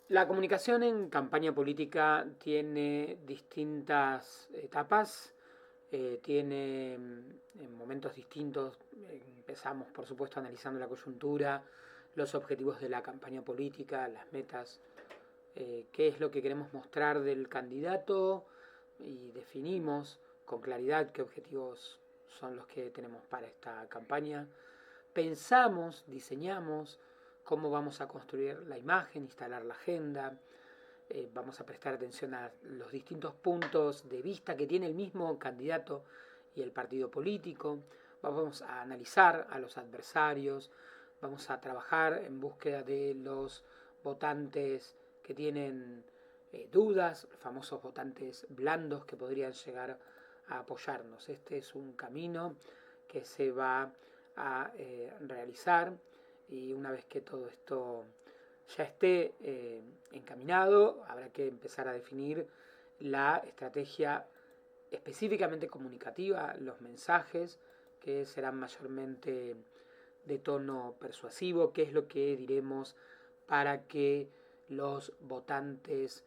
La comunicación en campaña política tiene distintas etapas, tiene en momentos distintos. Empezamos, por supuesto, analizando la coyuntura, los objetivos de la campaña política, las metas, qué es lo que queremos mostrar del candidato y definimos con claridad qué objetivos son los que tenemos para esta campaña. Pensamos, diseñamos cómo vamos a construir la imagen, instalar la agenda, vamos a prestar atención a los distintos puntos de vista que tiene el mismo candidato y el partido político, vamos a analizar a los adversarios, vamos a trabajar en búsqueda de los votantes que tienen dudas, famosos votantes blandos que podrían llegar a apoyarnos. Este es un camino que se va a realizar, y una vez que todo esto ya esté encaminado, habrá que empezar a definir la estrategia específicamente comunicativa, los mensajes que serán mayormente de tono persuasivo, qué es lo que diremos para que los votantes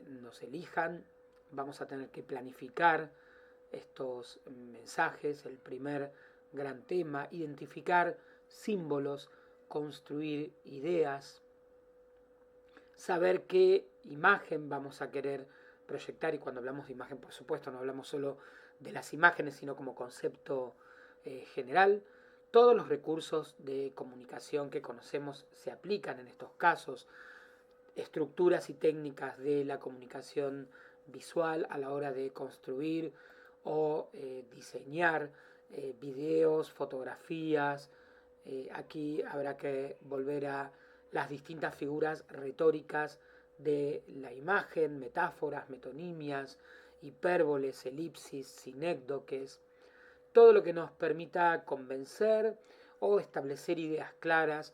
nos elijan. Vamos a tener que planificar estos mensajes. El primer gran tema, identificar símbolos, construir ideas, saber qué imagen vamos a querer proyectar. Y cuando hablamos de imagen, por supuesto, no hablamos solo de las imágenes, sino como concepto general. Todos los recursos de comunicación que conocemos se aplican en estos casos. Estructuras y técnicas de la comunicación visual a la hora de construir o diseñar videos, fotografías. Aquí habrá que volver a las distintas figuras retóricas de la imagen, metáforas, metonimias, hipérboles, elipsis, sinécdoques, todo lo que nos permita convencer o establecer ideas claras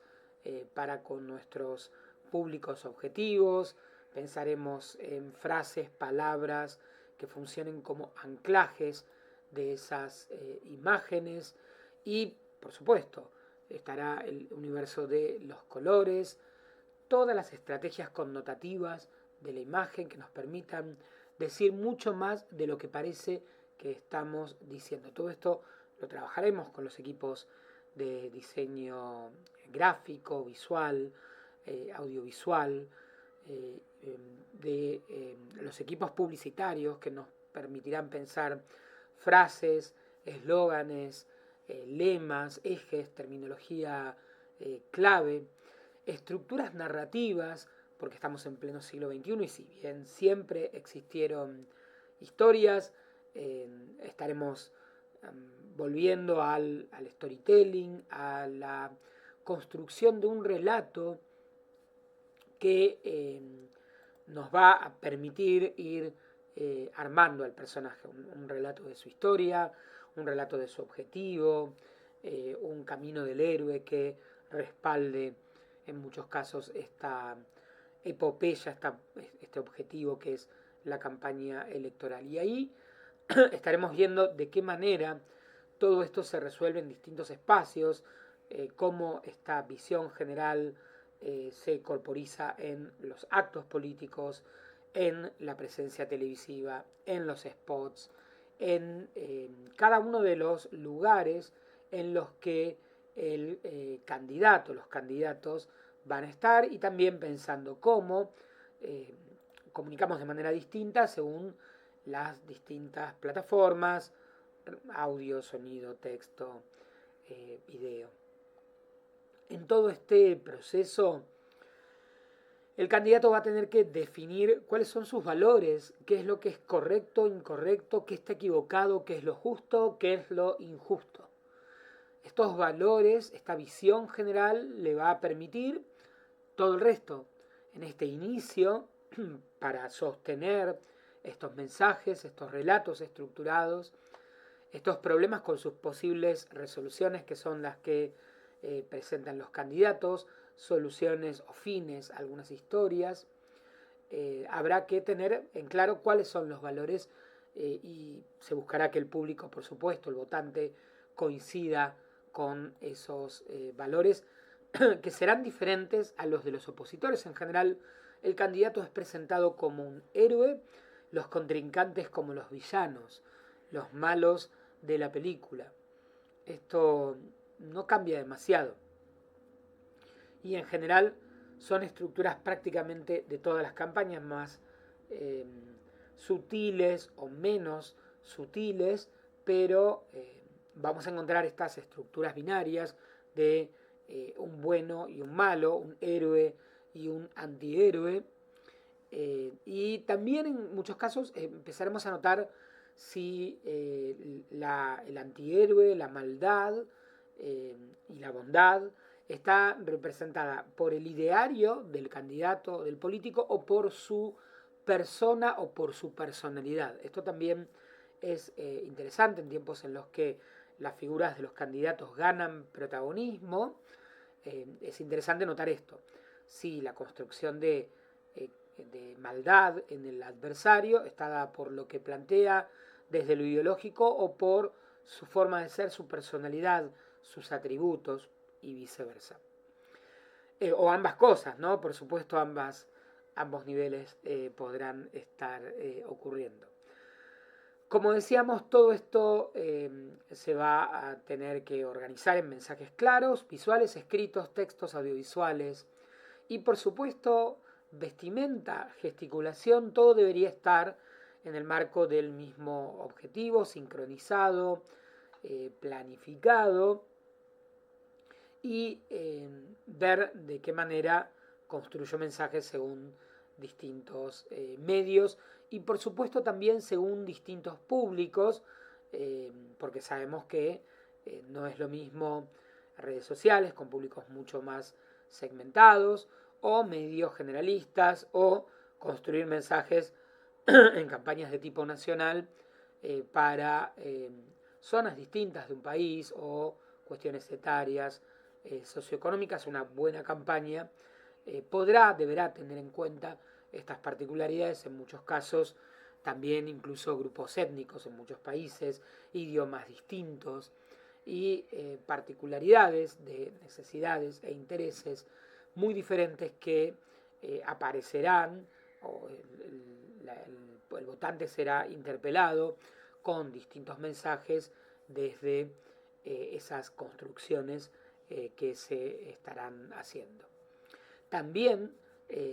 para con nuestros públicos objetivos. Pensaremos en frases, palabras que funcionen como anclajes de esas imágenes, y, por supuesto, estará el universo de los colores, todas las estrategias connotativas de la imagen que nos permitan decir mucho más de lo que parece que estamos diciendo. Todo esto lo trabajaremos con los equipos de diseño gráfico, visual, audiovisual, de los equipos publicitarios que nos permitirán pensar frases, eslóganes, lemas, ejes, terminología clave, estructuras narrativas, porque estamos en pleno siglo XXI y si bien siempre existieron historias, estaremos volviendo al storytelling, a la construcción de un relato que nos va a permitir ir armando al personaje, un relato de su historia, un relato de su objetivo, un camino del héroe que respalde en muchos casos esta epopeya, este objetivo que es la campaña electoral. Y ahí estaremos viendo de qué manera todo esto se resuelve en distintos espacios, cómo esta visión general se corporiza en los actos políticos, en la presencia televisiva, en los spots, en cada uno de los lugares en los que el candidato, los candidatos van a estar, y también pensando cómo comunicamos de manera distinta según las distintas plataformas, audio, sonido, texto, video. En todo este proceso, el candidato va a tener que definir cuáles son sus valores, qué es lo que es correcto, incorrecto, qué está equivocado, qué es lo justo, qué es lo injusto. Estos valores, esta visión general, le va a permitir todo el resto en este inicio para sostener estos mensajes, estos relatos estructurados, estos problemas con sus posibles resoluciones, que son las que presentan los candidatos, soluciones o fines, algunas historias. Habrá que tener en claro cuáles son los valores y se buscará que el público, por supuesto, el votante, coincida con esos valores que serán diferentes a los de los opositores. En general, el candidato es presentado como un héroe, los contrincantes como los villanos, los malos de la película. Esto no cambia demasiado. Y en general son estructuras prácticamente de todas las campañas, más eh, sutiles o menos sutiles, pero vamos a encontrar estas estructuras binarias de un bueno y un malo, un héroe y un antihéroe. Y también en muchos casos empezaremos a notar si el antihéroe, la maldad y la bondad está representada por el ideario del candidato, del político, o por su persona o por su personalidad. Esto también es interesante en tiempos en los que las figuras de los candidatos ganan protagonismo. Es interesante notar esto. Si la construcción de maldad en el adversario está dada por lo que plantea desde lo ideológico o por su forma de ser, su personalidad, sus atributos y viceversa. O ambas cosas, ¿no? Por supuesto, ambos niveles podrán estar ocurriendo. Como decíamos, todo esto se va a tener que organizar en mensajes claros, visuales, escritos, textos, audiovisuales y por supuesto vestimenta, gesticulación, todo debería estar en el marco del mismo objetivo, sincronizado, planificado y ver de qué manera construyo mensajes según distintos medios y por supuesto también según distintos públicos, porque sabemos que no es lo mismo redes sociales con públicos mucho más segmentados o medios generalistas o construir mensajes en campañas de tipo nacional para zonas distintas de un país o cuestiones etarias, socioeconómicas. Una buena campaña deberá tener en cuenta estas particularidades, en muchos casos también incluso grupos étnicos en muchos países, idiomas distintos y particularidades de necesidades e intereses muy diferentes que aparecerán o el votante será interpelado con distintos mensajes desde esas construcciones que se estarán haciendo. También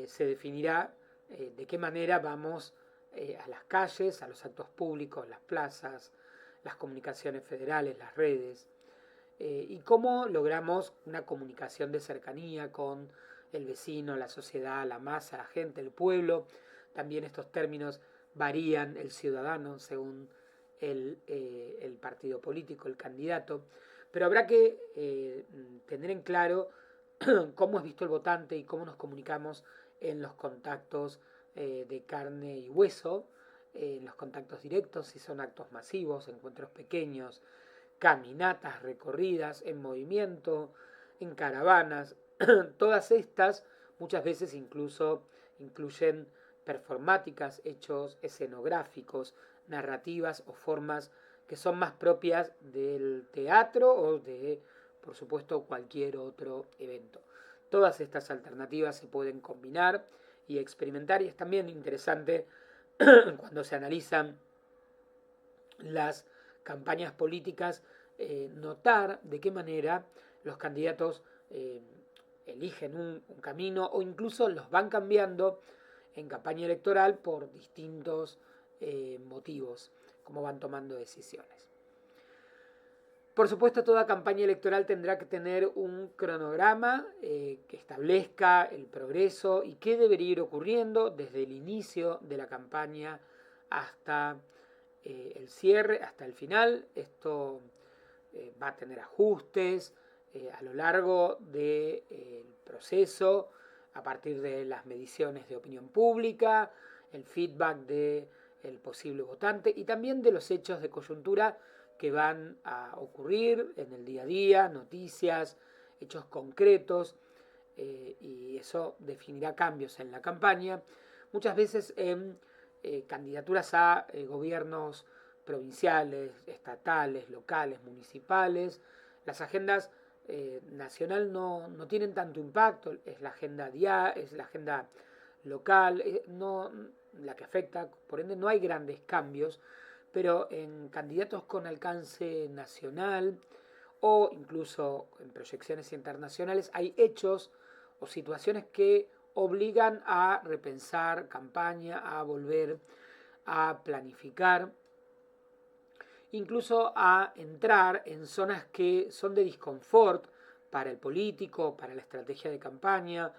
se definirá de qué manera vamos a las calles, a los actos públicos, las plazas, las comunicaciones federales, las redes, y cómo logramos una comunicación de cercanía con el vecino, la sociedad, la masa, la gente, el pueblo. También estos términos varían, el ciudadano según el partido político, el candidato, pero habrá que tener en claro cómo es visto el votante y cómo nos comunicamos en los contactos de carne y hueso, en los contactos directos, si son actos masivos, encuentros pequeños, caminatas recorridas en movimiento, en caravanas. Todas estas muchas veces incluso incluyen performáticas, hechos escenográficos, narrativas o formas que son más propias del teatro o de, por supuesto, cualquier otro evento. Todas estas alternativas se pueden combinar y experimentar, y es también interesante cuando se analizan las campañas políticas notar de qué manera los candidatos eligen un camino o incluso los van cambiando en campaña electoral por distintos motivos, cómo van tomando decisiones. Por supuesto, toda campaña electoral tendrá que tener un cronograma que establezca el progreso y qué debería ir ocurriendo desde el inicio de la campaña hasta el cierre, hasta el final. Esto va a tener ajustes a lo largo del proceso, a partir de las mediciones de opinión pública, el feedback del posible votante y también de los hechos de coyuntura que van a ocurrir en el día a día, noticias, hechos concretos, y eso definirá cambios en la campaña. Muchas veces en candidaturas a gobiernos provinciales, estatales, locales, municipales, las agendas nacional no tienen tanto impacto, es la agenda local, no, la que afecta, por ende no hay grandes cambios, pero en candidatos con alcance nacional o incluso en proyecciones internacionales hay hechos o situaciones que obligan a repensar campaña, a volver a planificar, incluso a entrar en zonas que son de disconfort para el político, para la estrategia de campaña.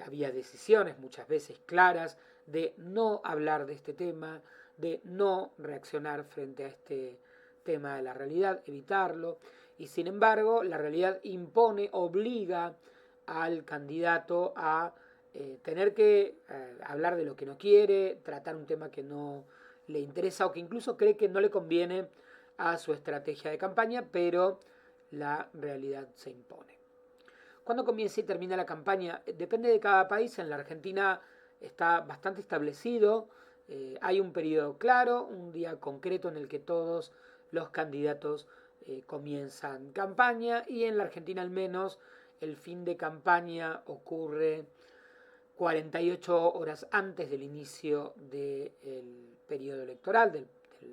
Había decisiones muchas veces claras de no hablar de este tema, de no reaccionar frente a este tema de la realidad, evitarlo. Y sin embargo, la realidad impone, obliga al candidato a tener que hablar de lo que no quiere, tratar un tema que no le interesa o que incluso cree que no le conviene a su estrategia de campaña, pero la realidad se impone. ¿Cuándo comienza y termina la campaña? Depende de cada país. En la Argentina está bastante establecido. Hay un periodo claro, un día concreto en el que todos los candidatos comienzan campaña, y en la Argentina al menos el fin de campaña ocurre 48 horas antes del inicio del periodo electoral, de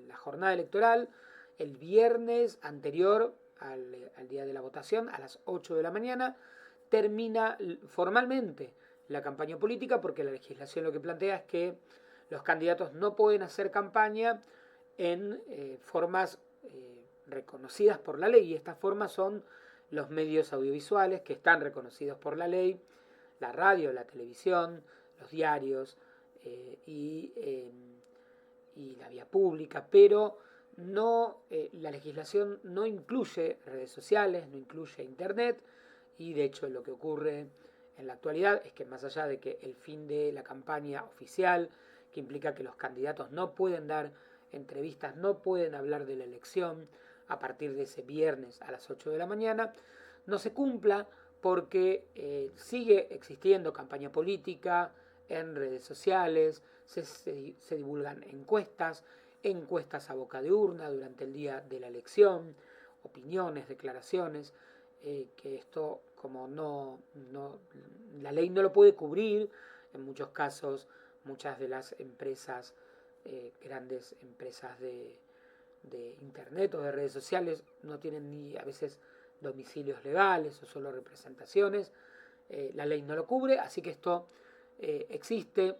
la jornada electoral, el viernes anterior al día de la votación, a las 8 de la mañana, termina formalmente la campaña política, porque la legislación lo que plantea es que los candidatos no pueden hacer campaña en formas reconocidas por la ley, y estas formas son los medios audiovisuales que están reconocidos por la ley, la radio, la televisión, los diarios y la vía pública, pero no, la legislación no incluye redes sociales, no incluye internet, y de hecho lo que ocurre en la actualidad es que más allá de que el fin de la campaña oficial, que implica que los candidatos no pueden dar entrevistas, no pueden hablar de la elección a partir de ese viernes a las 8 de la mañana, no se cumpla, porque sigue existiendo campaña política en redes sociales, se divulgan encuestas a boca de urna durante el día de la elección, opiniones, declaraciones, que esto como la ley no lo puede cubrir. En muchos casos muchas de las empresas, grandes empresas de internet o de redes sociales, no tienen ni a veces domicilios legales o solo representaciones. La ley no lo cubre, así que esto existe,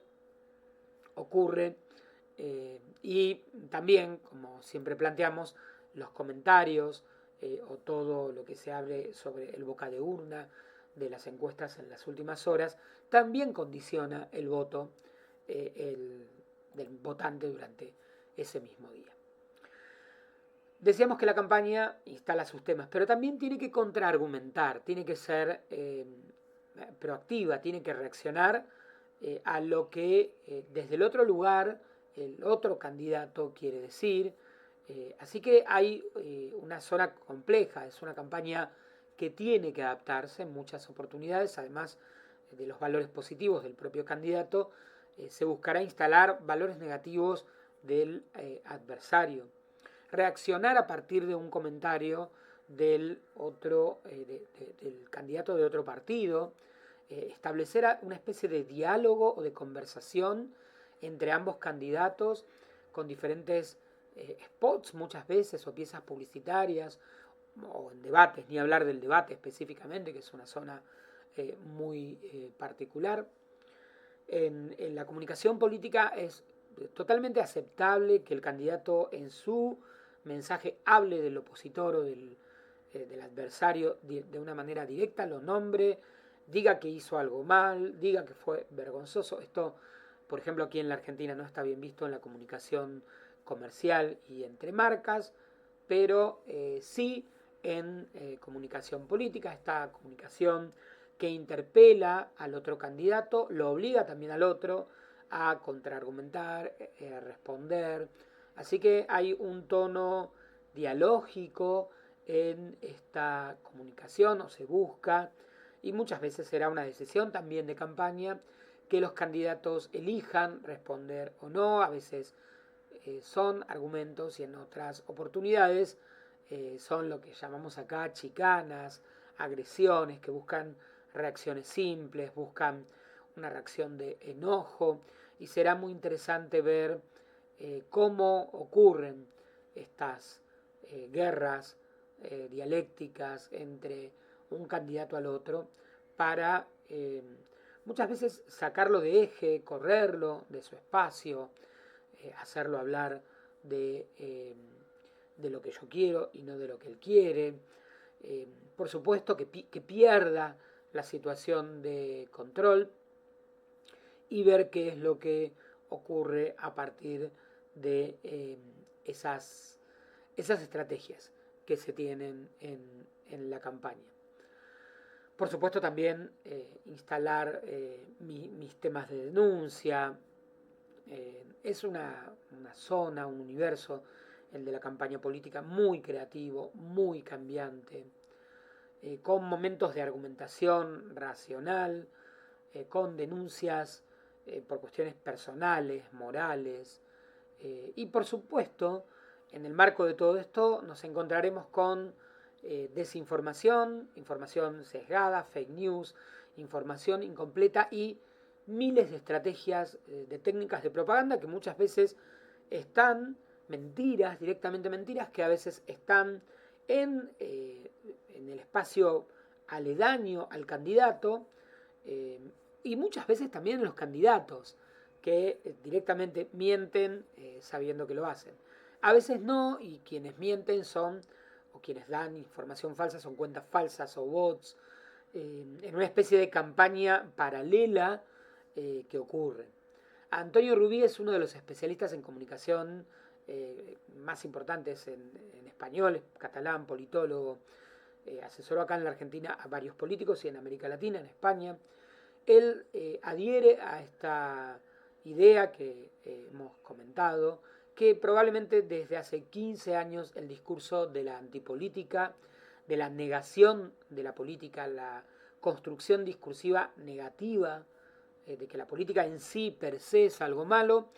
ocurre, y también, como siempre planteamos, los comentarios o todo lo que se hable sobre el boca de urna de las encuestas en las últimas horas también condiciona el voto del votante durante ese mismo día. Decíamos que la campaña instala sus temas, pero también tiene que contraargumentar, tiene que ser proactiva, tiene que reaccionar a lo que desde el otro lugar el otro candidato quiere decir. Así que hay una zona compleja, es una campaña que tiene que adaptarse en muchas oportunidades, además de los valores positivos del propio candidato, se buscará instalar valores negativos del adversario. Reaccionar a partir de un comentario del otro, del candidato de otro partido, establecer una especie de diálogo o de conversación entre ambos candidatos con diferentes spots muchas veces o piezas publicitarias o en debates, ni hablar del debate específicamente, que es una zona muy particular. En la comunicación política es totalmente aceptable que el candidato en su mensaje hable del opositor o del adversario de una manera directa, lo nombre, diga que hizo algo mal, diga que fue vergonzoso. Esto, por ejemplo, aquí en la Argentina no está bien visto en la comunicación comercial y entre marcas, pero sí en comunicación política, esta comunicación que interpela al otro candidato, lo obliga también al otro a contraargumentar, a responder. Así que hay un tono dialógico en esta comunicación, o se busca, y muchas veces será una decisión también de campaña que los candidatos elijan responder o no. A veces son argumentos y en otras oportunidades son lo que llamamos acá chicanas, agresiones, que buscan reacciones simples, buscan una reacción de enojo, y será muy interesante ver cómo ocurren estas guerras dialécticas entre un candidato al otro para muchas veces sacarlo de eje, correrlo de su espacio, hacerlo hablar de lo que yo quiero y no de lo que él quiere. Por supuesto que pierda la situación de control y ver qué es lo que ocurre a partir de esas estrategias que se tienen en la campaña. Por supuesto también instalar mis temas de denuncia. Es una zona, un universo, el de la campaña política, muy creativo, muy cambiante, con momentos de argumentación racional, con denuncias por cuestiones personales, morales, y por supuesto, en el marco de todo esto nos encontraremos con desinformación, información sesgada, fake news, información incompleta y miles de estrategias, de técnicas de propaganda que muchas veces están mentiras, directamente mentiras, que a veces están en el espacio aledaño al candidato, y muchas veces también en los candidatos que directamente mienten sabiendo que lo hacen. A veces no, y quienes mienten son, o quienes dan información falsa, son cuentas falsas o bots, en una especie de campaña paralela que ocurre. Antonio Rubí es uno de los especialistas en comunicación más importantes en español, catalán, politólogo, asesoró acá en la Argentina a varios políticos y en América Latina, en España. Él adhiere a esta idea que hemos comentado, que probablemente desde hace 15 años el discurso de la antipolítica, de la negación de la política, la construcción discursiva negativa, de que la política en sí per se es algo malo,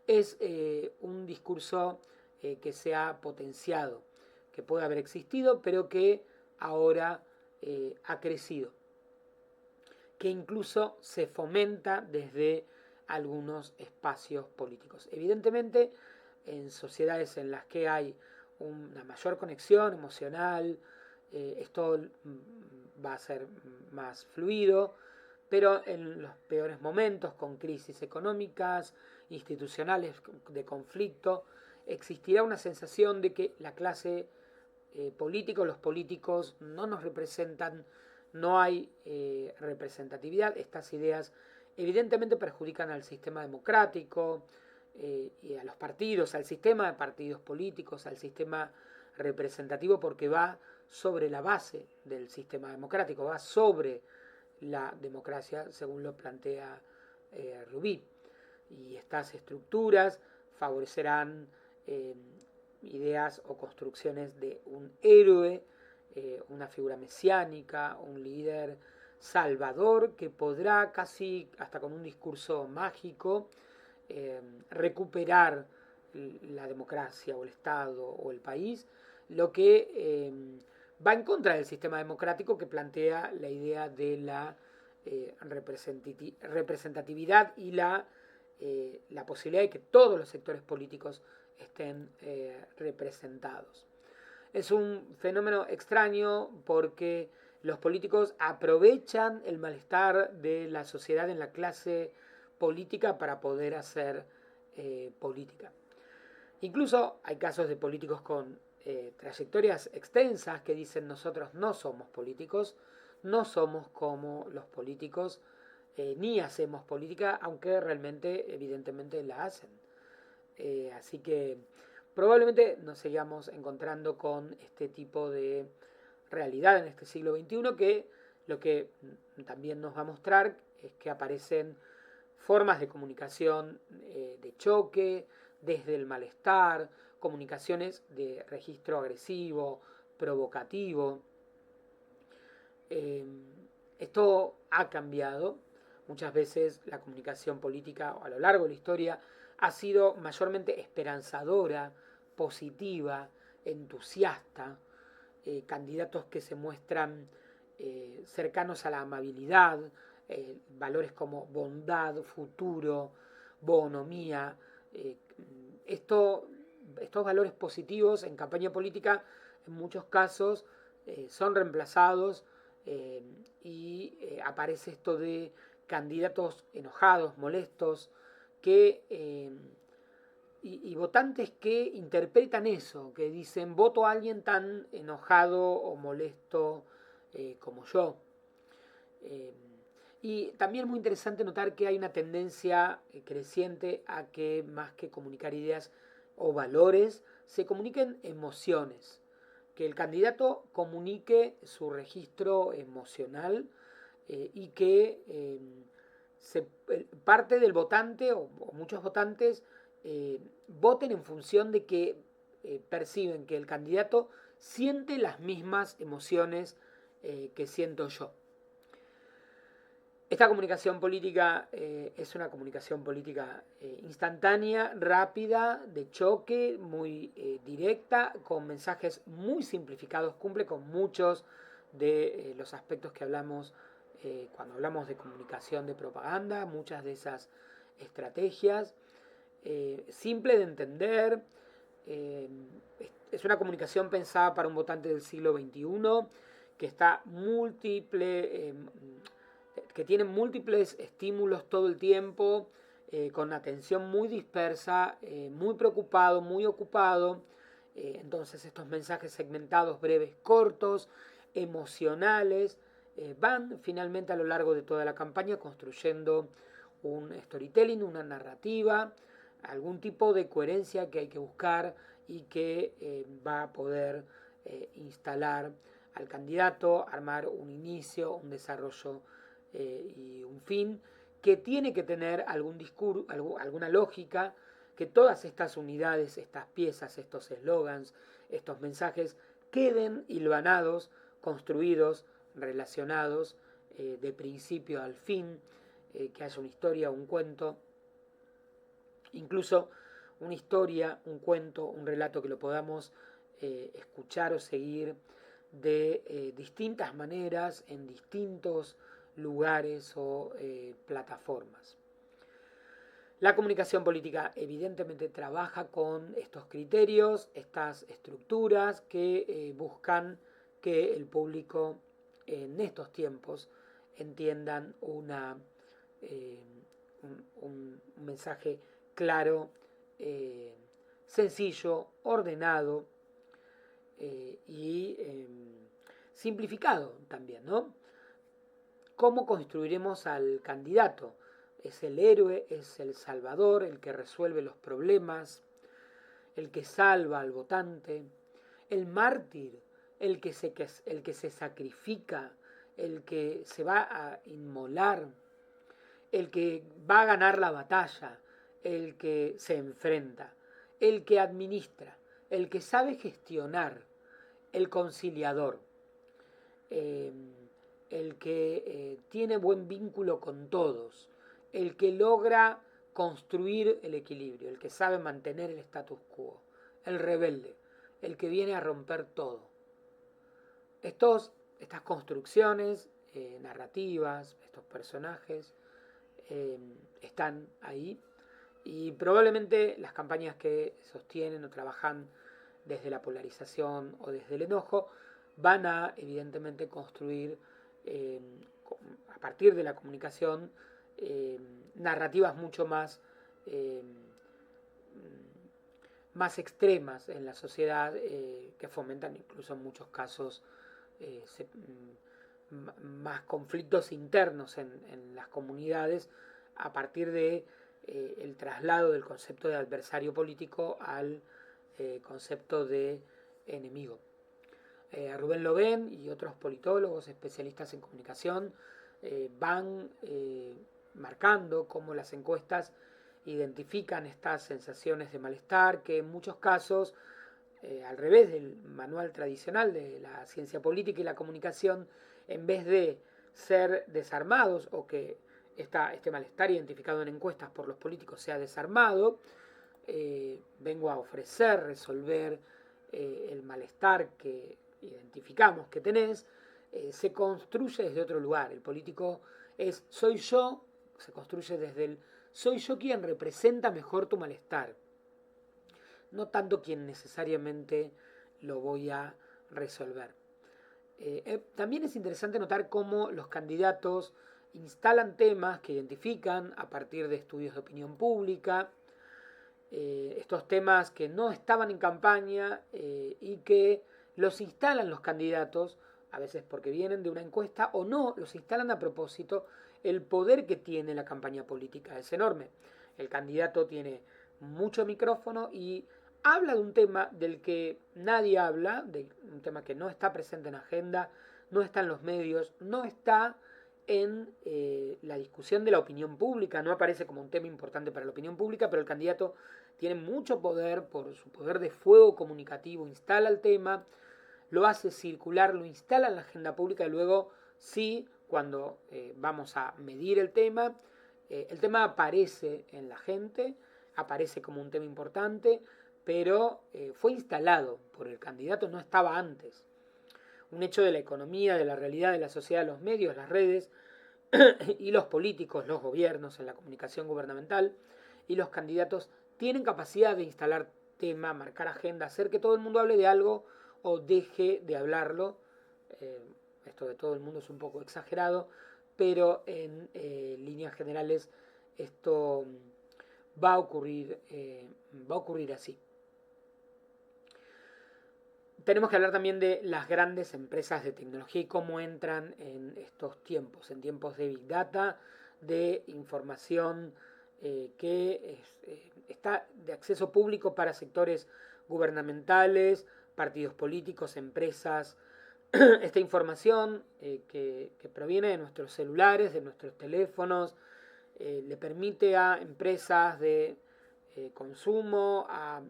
es un discurso que se ha potenciado, que puede haber existido, pero que ahora ha crecido, que incluso se fomenta desde algunos espacios políticos. Evidentemente, en sociedades en las que hay una mayor conexión emocional, esto va a ser más fluido, pero en los peores momentos, con crisis económicas, institucionales, de conflicto, existirá una sensación de que la clase política, los políticos no nos representan, no hay representatividad. Estas ideas evidentemente perjudican al sistema democrático y a los partidos, al sistema de partidos políticos, al sistema representativo, porque va sobre la base del sistema democrático, va sobre la democracia, según lo plantea Rubí. Y estas estructuras favorecerán ideas o construcciones de un héroe, una figura mesiánica, un líder salvador que podrá casi hasta con un discurso mágico recuperar la democracia o el Estado o el país, lo que va en contra del sistema democrático que plantea la idea de la representatividad y la posibilidad de que todos los sectores políticos estén representados. Es un fenómeno extraño porque los políticos aprovechan el malestar de la sociedad en la clase política para poder hacer política. Incluso hay casos de políticos con trayectorias extensas que dicen: nosotros no somos políticos, no somos como los políticos, ni hacemos política, aunque realmente evidentemente la hacen. Así que probablemente nos sigamos encontrando con este tipo de realidad en este siglo XXI, que lo que también nos va a mostrar es que aparecen formas de comunicación de choque, desde el malestar, comunicaciones de registro agresivo, provocativo. Esto ha cambiado. Muchas veces la comunicación política a lo largo de la historia ha sido mayormente esperanzadora, positiva, entusiasta, candidatos que se muestran cercanos a la amabilidad, valores como bondad, futuro, bonomía. Estos valores positivos en campaña política en muchos casos son reemplazados y aparece esto de candidatos enojados, molestos, y votantes que interpretan eso, que dicen voto a alguien tan enojado o molesto como yo. Y también es muy interesante notar que hay una tendencia creciente a que más que comunicar ideas o valores, se comuniquen emociones. Que el candidato comunique su registro emocional y que parte del votante o muchos votantes voten en función de que perciben que el candidato siente las mismas emociones que siento yo. Esta comunicación política es una comunicación política instantánea, rápida, de choque, muy directa, con mensajes muy simplificados, cumple con muchos de los aspectos que hablamos cuando hablamos de comunicación de propaganda, muchas de esas estrategias. Simple de entender, es una comunicación pensada para un votante del siglo XXI que está que tiene múltiples estímulos todo el tiempo, con atención muy dispersa, muy preocupado, muy ocupado. Entonces estos mensajes segmentados, breves, cortos, emocionales, van finalmente a lo largo de toda la campaña construyendo un storytelling, una narrativa, algún tipo de coherencia que hay que buscar y que va a poder instalar al candidato, armar un inicio, un desarrollo y un fin que tiene que tener algún discurso, alguna lógica, que todas estas unidades, estas piezas, estos eslogans, estos mensajes queden hilvanados, construidos, relacionados de principio al fin, que haya una historia, un cuento, incluso una historia, un cuento, un relato que lo podamos escuchar o seguir de distintas maneras, en distintos lugares o plataformas. La comunicación política evidentemente trabaja con estos criterios, estas estructuras que buscan que el público en estos tiempos entiendan un mensaje claro, sencillo, ordenado y simplificado también, ¿no? ¿Cómo construiremos al candidato? Es el héroe, es el salvador, el que resuelve los problemas, el que salva al votante, el mártir, el que se sacrifica, el que se va a inmolar, el que va a ganar la batalla, el que se enfrenta, el que administra, el que sabe gestionar, el conciliador, el que tiene buen vínculo con todos, el que logra construir el equilibrio, el que sabe mantener el status quo, el rebelde, el que viene a romper todo. Estas construcciones narrativas, estos personajes, están ahí y probablemente las campañas que sostienen o trabajan desde la polarización o desde el enojo van a evidentemente construir a partir de la comunicación narrativas mucho más extremas en la sociedad que fomentan incluso en muchos casos más conflictos internos en las comunidades a partir de el traslado del concepto de adversario político al concepto de enemigo. Rubén Loven y otros politólogos especialistas en comunicación van marcando cómo las encuestas identifican estas sensaciones de malestar que en muchos casos, al revés del manual tradicional de la ciencia política y la comunicación, en vez de ser desarmados o que este malestar identificado en encuestas por los políticos sea desarmado, vengo a ofrecer, resolver el malestar que identificamos que tenés, se construye desde otro lugar. El político Se construye desde el soy yo quien representa mejor tu malestar, no tanto quien necesariamente lo voy a resolver. También es interesante notar cómo los candidatos instalan temas que identifican a partir de estudios de opinión pública, estos temas que no estaban en campaña y que los instalan los candidatos, a veces porque vienen de una encuesta o no, los instalan a propósito. El poder que tiene la campaña política es enorme. El candidato tiene mucho micrófono y habla de un tema del que nadie habla, de un tema que no está presente en agenda, no está en los medios, no está en la discusión de la opinión pública, no aparece como un tema importante para la opinión pública, pero el candidato tiene mucho poder por su poder de fuego comunicativo, instala el tema, lo hace circular, lo instala en la agenda pública y luego sí, cuando vamos a medir el tema aparece en la gente, aparece como un tema importante, pero fue instalado por el candidato, no estaba antes. Un hecho de la economía, de la realidad de la sociedad, los medios, las redes y los políticos, los gobiernos en la comunicación gubernamental y los candidatos tienen capacidad de instalar tema, marcar agenda, hacer que todo el mundo hable de algo o deje de hablarlo. Esto de todo el mundo es un poco exagerado, pero en líneas generales esto va a ocurrir así. Tenemos que hablar también de las grandes empresas de tecnología y cómo entran en estos tiempos, en tiempos de Big Data, de información que está de acceso público para sectores gubernamentales, partidos políticos, empresas. Esta información que proviene de nuestros celulares, de nuestros teléfonos, le permite a empresas de consumo, a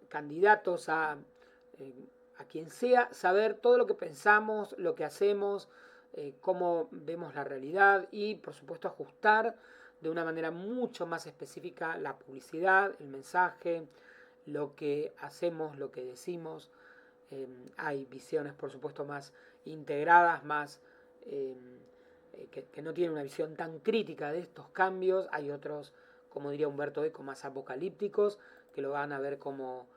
candidatos, a quien sea, saber todo lo que pensamos, lo que hacemos, cómo vemos la realidad y, por supuesto, ajustar de una manera mucho más específica la publicidad, el mensaje, lo que hacemos, lo que decimos. Hay visiones, por supuesto, más integradas, más que no tienen una visión tan crítica de estos cambios. Hay otros, como diría Humberto Eco, más apocalípticos, que lo van a ver como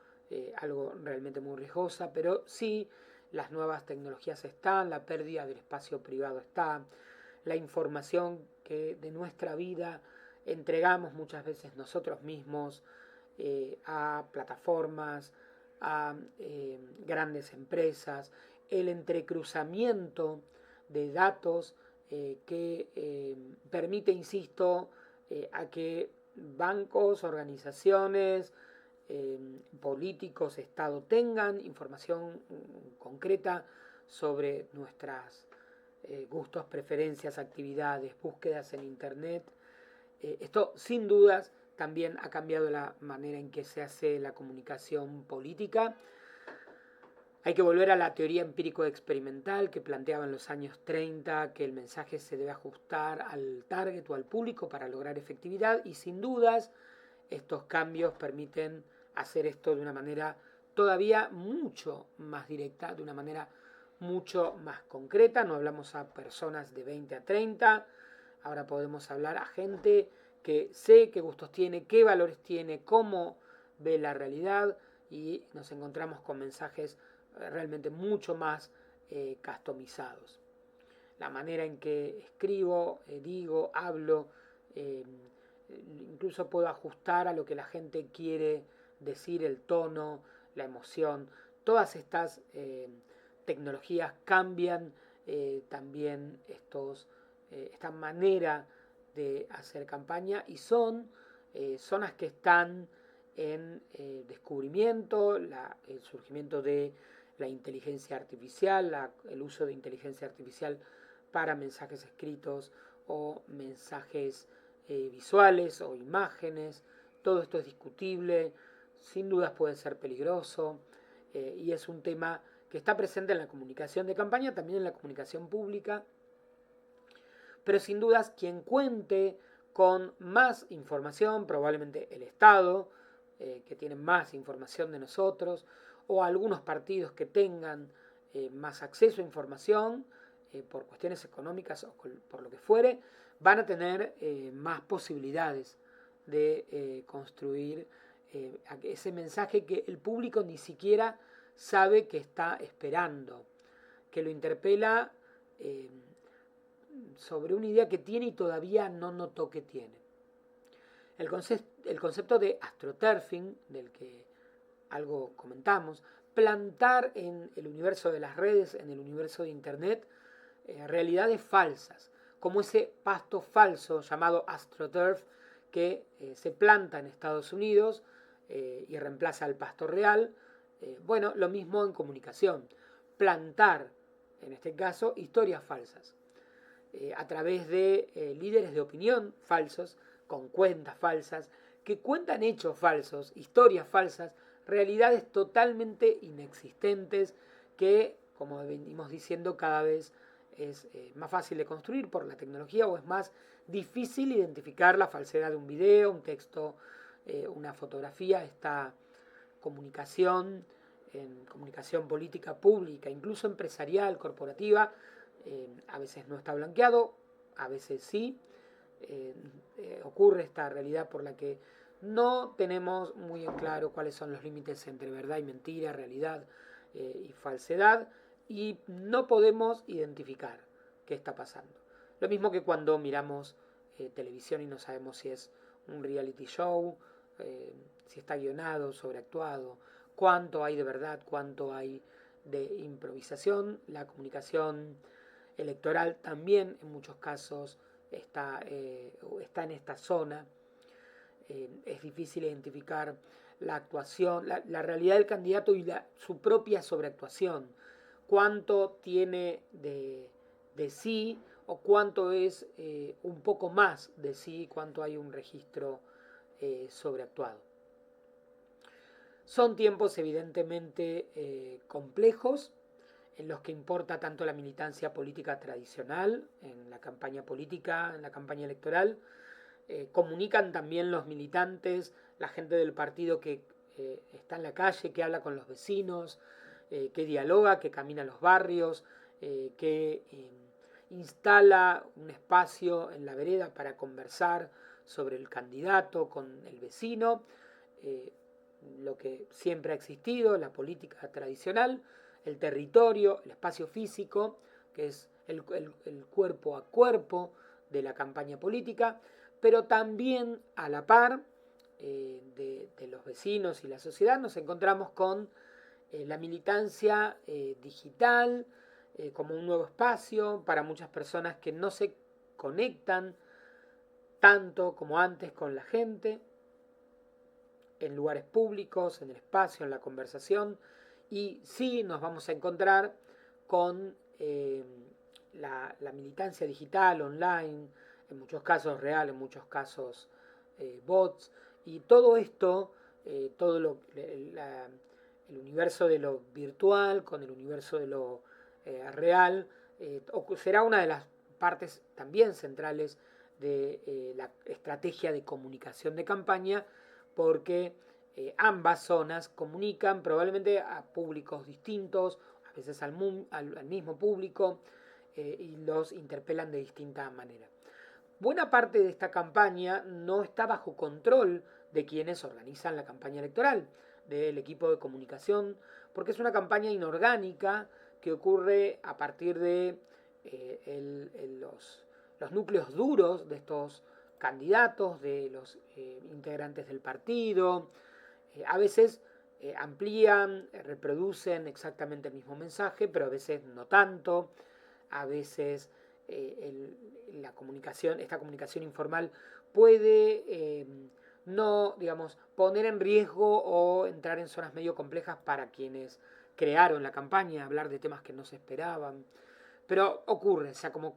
algo realmente muy riesgosa, pero sí, las nuevas tecnologías están, la pérdida del espacio privado está, la información que de nuestra vida entregamos muchas veces nosotros mismos a plataformas, a grandes empresas, el entrecruzamiento de datos que permite, insisto, a que bancos, organizaciones, políticos, Estado tengan información concreta sobre nuestras gustos, preferencias, actividades, búsquedas en Internet. Esto sin dudas también ha cambiado la manera en que se hace la comunicación política. Hay que volver a la teoría empírico-experimental que planteaba en los años 30 que el mensaje se debe ajustar al target o al público para lograr efectividad, y sin dudas estos cambios permiten hacer esto de una manera todavía mucho más directa, de una manera mucho más concreta. No hablamos a personas de 20 a 30, ahora podemos hablar a gente que sé qué gustos tiene, qué valores tiene, cómo ve la realidad, y nos encontramos con mensajes realmente mucho más customizados. La manera en que escribo, digo, hablo, incluso puedo ajustar a lo que la gente quiere decir, el tono, la emoción. Todas estas tecnologías cambian también esta manera de hacer campaña, y son zonas que están en descubrimiento, el surgimiento de la inteligencia artificial, el uso de inteligencia artificial para mensajes escritos o mensajes visuales o imágenes. Todo esto es discutible, sin dudas puede ser peligroso, y es un tema que está presente en la comunicación de campaña, también en la comunicación pública, pero sin dudas quien cuente con más información, probablemente el Estado, que tiene más información de nosotros, o algunos partidos que tengan más acceso a información, por cuestiones económicas o por lo que fuere, van a tener más posibilidades de construir ese mensaje que el público ni siquiera sabe que está esperando, que lo interpela sobre una idea que tiene y todavía no notó que tiene. El concepto de astroturfing, del que algo comentamos, plantar en el universo de las redes, en el universo de Internet, realidades falsas, como ese pasto falso llamado AstroTurf que se planta en Estados Unidos y reemplaza al pasto real. Bueno, lo mismo en comunicación, plantar, en este caso, historias falsas a través de líderes de opinión falsos, con cuentas falsas, que cuentan hechos falsos, historias falsas, realidades totalmente inexistentes que, como venimos diciendo, cada vez es más fácil de construir por la tecnología o es más difícil identificar la falsedad de un video, un texto, una fotografía. Esta comunicación, en comunicación política pública, incluso empresarial, corporativa, a veces no está blanqueado, a veces sí. Ocurre esta realidad por la que no tenemos muy en claro cuáles son los límites entre verdad y mentira, realidad y falsedad, y no podemos identificar qué está pasando. Lo mismo que cuando miramos televisión y no sabemos si es un reality show, si está guionado, sobreactuado, cuánto hay de verdad, cuánto hay de improvisación. La comunicación electoral también en muchos casos está en esta zona. Es difícil identificar la actuación, la realidad del candidato y su propia sobreactuación. Cuánto tiene de sí o cuánto es un poco más de sí, cuánto hay un registro sobreactuado. Son tiempos evidentemente complejos, en los que importa tanto la militancia política tradicional, en la campaña política, en la campaña electoral. Comunican también los militantes, la gente del partido que está en la calle, que habla con los vecinos, que dialoga, que camina a los barrios, que instala un espacio en la vereda para conversar sobre el candidato con el vecino, lo que siempre ha existido, la política tradicional, el territorio, el espacio físico, que es el cuerpo a cuerpo de la campaña política, pero también a la par de los vecinos y la sociedad nos encontramos con la militancia digital como un nuevo espacio para muchas personas que no se conectan tanto como antes con la gente, en lugares públicos, en el espacio, en la conversación, y sí nos vamos a encontrar con la militancia digital, online, en muchos casos real, en muchos casos bots, y todo esto, el universo de lo virtual con el universo de lo real, será una de las partes también centrales de la estrategia de comunicación de campaña, porque ambas zonas comunican probablemente a públicos distintos, a veces al mismo público, y los interpelan de distinta manera. Buena parte de esta campaña no está bajo control de quienes organizan la campaña electoral, del equipo de comunicación, porque es una campaña inorgánica que ocurre a partir de los núcleos duros de estos candidatos, de los integrantes del partido. A veces amplían, reproducen exactamente el mismo mensaje, pero a veces no tanto. A veces esta comunicación informal puede no, digamos, poner en riesgo o entrar en zonas medio complejas para quienes crearon la campaña, hablar de temas que no se esperaban. Pero ocurre, sea como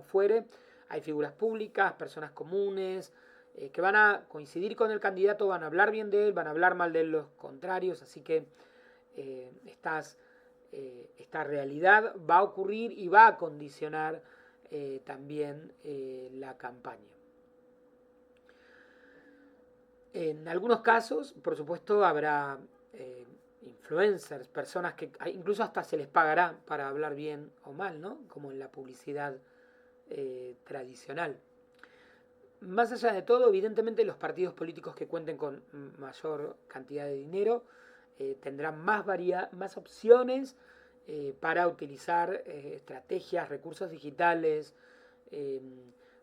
fuere, hay figuras públicas, personas comunes, que van a coincidir con el candidato, van a hablar bien de él, van a hablar mal de él los contrarios, así que esta realidad va a ocurrir y va a condicionar también la campaña. En algunos casos, por supuesto, habrá influencers, personas que incluso hasta se les pagará para hablar bien o mal, ¿no? Como en la publicidad tradicional. Más allá de todo, evidentemente los partidos políticos que cuenten con mayor cantidad de dinero tendrán más opciones para utilizar estrategias, recursos digitales, eh,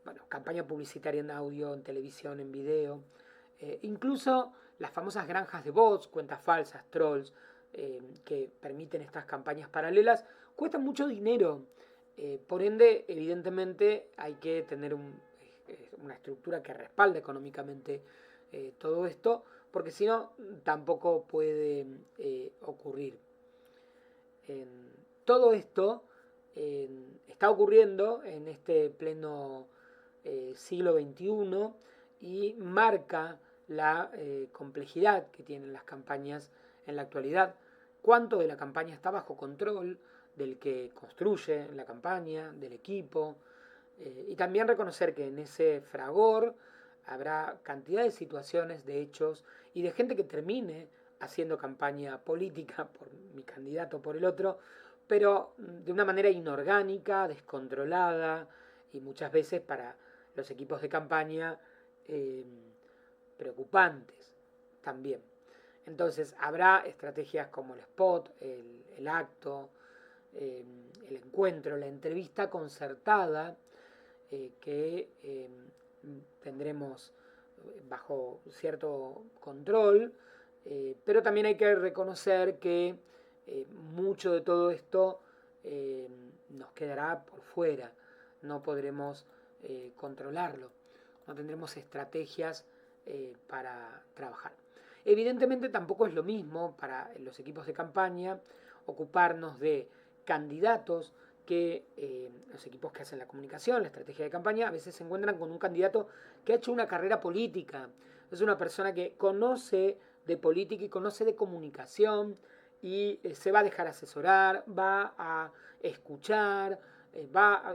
bueno, campaña publicitaria en audio, en televisión, en video, incluso las famosas granjas de bots, cuentas falsas, trolls, que permiten estas campañas paralelas, cuestan mucho dinero. Por ende, evidentemente, hay que tener una estructura que respalde económicamente todo esto, porque si no, tampoco puede ocurrir. Todo esto está ocurriendo en este pleno siglo XXI y marca la complejidad que tienen las campañas en la actualidad. Cuánto de la campaña está bajo control del que construye la campaña, del equipo, y también reconocer que en ese fragor habrá cantidad de situaciones, de hechos y de gente que termine haciendo campaña política por mi candidato o por el otro, pero de una manera inorgánica, descontrolada y muchas veces para los equipos de campaña eh, preocupantes también. Entonces habrá estrategias como el spot, el acto, el encuentro, la entrevista concertada que tendremos bajo cierto control, pero también hay que reconocer que mucho de todo esto nos quedará por fuera, no podremos controlarlo, no tendremos estrategias para trabajar. Evidentemente tampoco es lo mismo para los equipos de campaña ocuparnos de candidatos que los equipos que hacen la comunicación, la estrategia de campaña, a veces se encuentran con un candidato que ha hecho una carrera política. Es una persona que conoce de política y conoce de comunicación y se va a dejar asesorar, va a escuchar,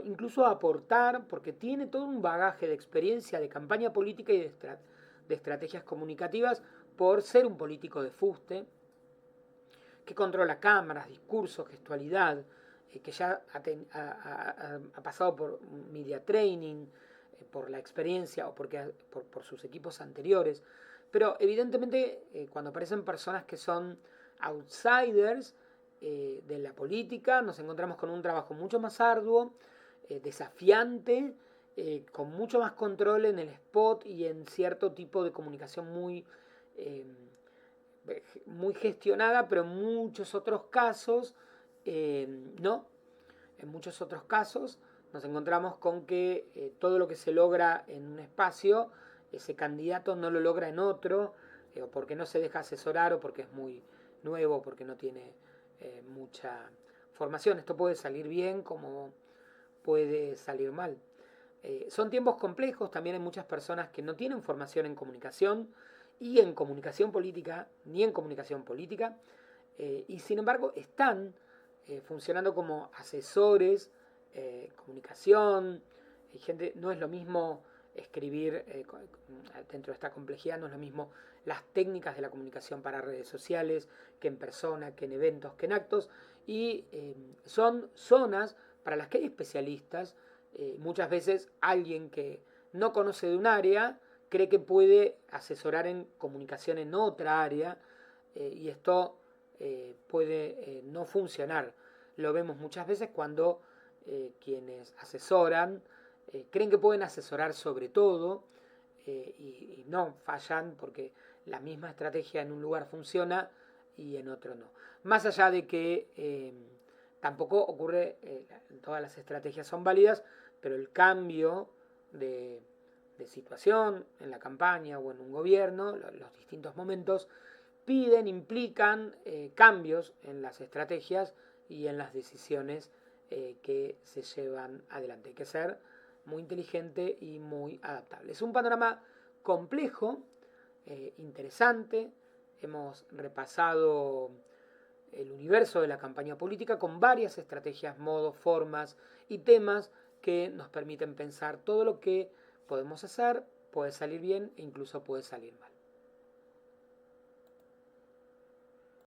incluso a aportar, porque tiene todo un bagaje de experiencia de campaña política y de estrategias comunicativas por ser un político de fuste, que controla cámaras, discursos, gestualidad, que ya ha pasado por media training, por la experiencia o por sus equipos anteriores. Pero evidentemente cuando aparecen personas que son outsiders de la política, nos encontramos con un trabajo mucho más arduo, desafiante, con mucho más control en el spot y en cierto tipo de comunicación muy gestionada, pero en muchos otros casos no. En muchos otros casos nos encontramos con que todo lo que se logra en un espacio, ese candidato no lo logra en otro, o porque no se deja asesorar, o porque es muy nuevo, o porque no tiene mucha formación. Esto puede salir bien como puede salir mal. Son tiempos complejos, también hay muchas personas que no tienen formación en comunicación y en comunicación política, ni en comunicación política, y sin embargo están funcionando como asesores, comunicación, gente, no es lo mismo escribir dentro de esta complejidad, no es lo mismo las técnicas de la comunicación para redes sociales que en persona, que en eventos, que en actos, y son zonas para las que hay especialistas. Muchas veces alguien que no conoce de un área cree que puede asesorar en comunicación en otra área, y esto puede no funcionar. Lo vemos muchas veces cuando quienes asesoran creen que pueden asesorar sobre todo y no, fallan porque la misma estrategia en un lugar funciona y en otro no. Más allá de que tampoco ocurre, todas las estrategias son válidas, pero el cambio de situación en la campaña o en un gobierno, los distintos momentos, implican cambios en las estrategias y en las decisiones que se llevan adelante. Hay que ser muy inteligente y muy adaptable. Es un panorama complejo, interesante. Hemos repasado el universo de la campaña política con varias estrategias, modos, formas y temas que nos permiten pensar todo lo que podemos hacer, puede salir bien e incluso puede salir mal.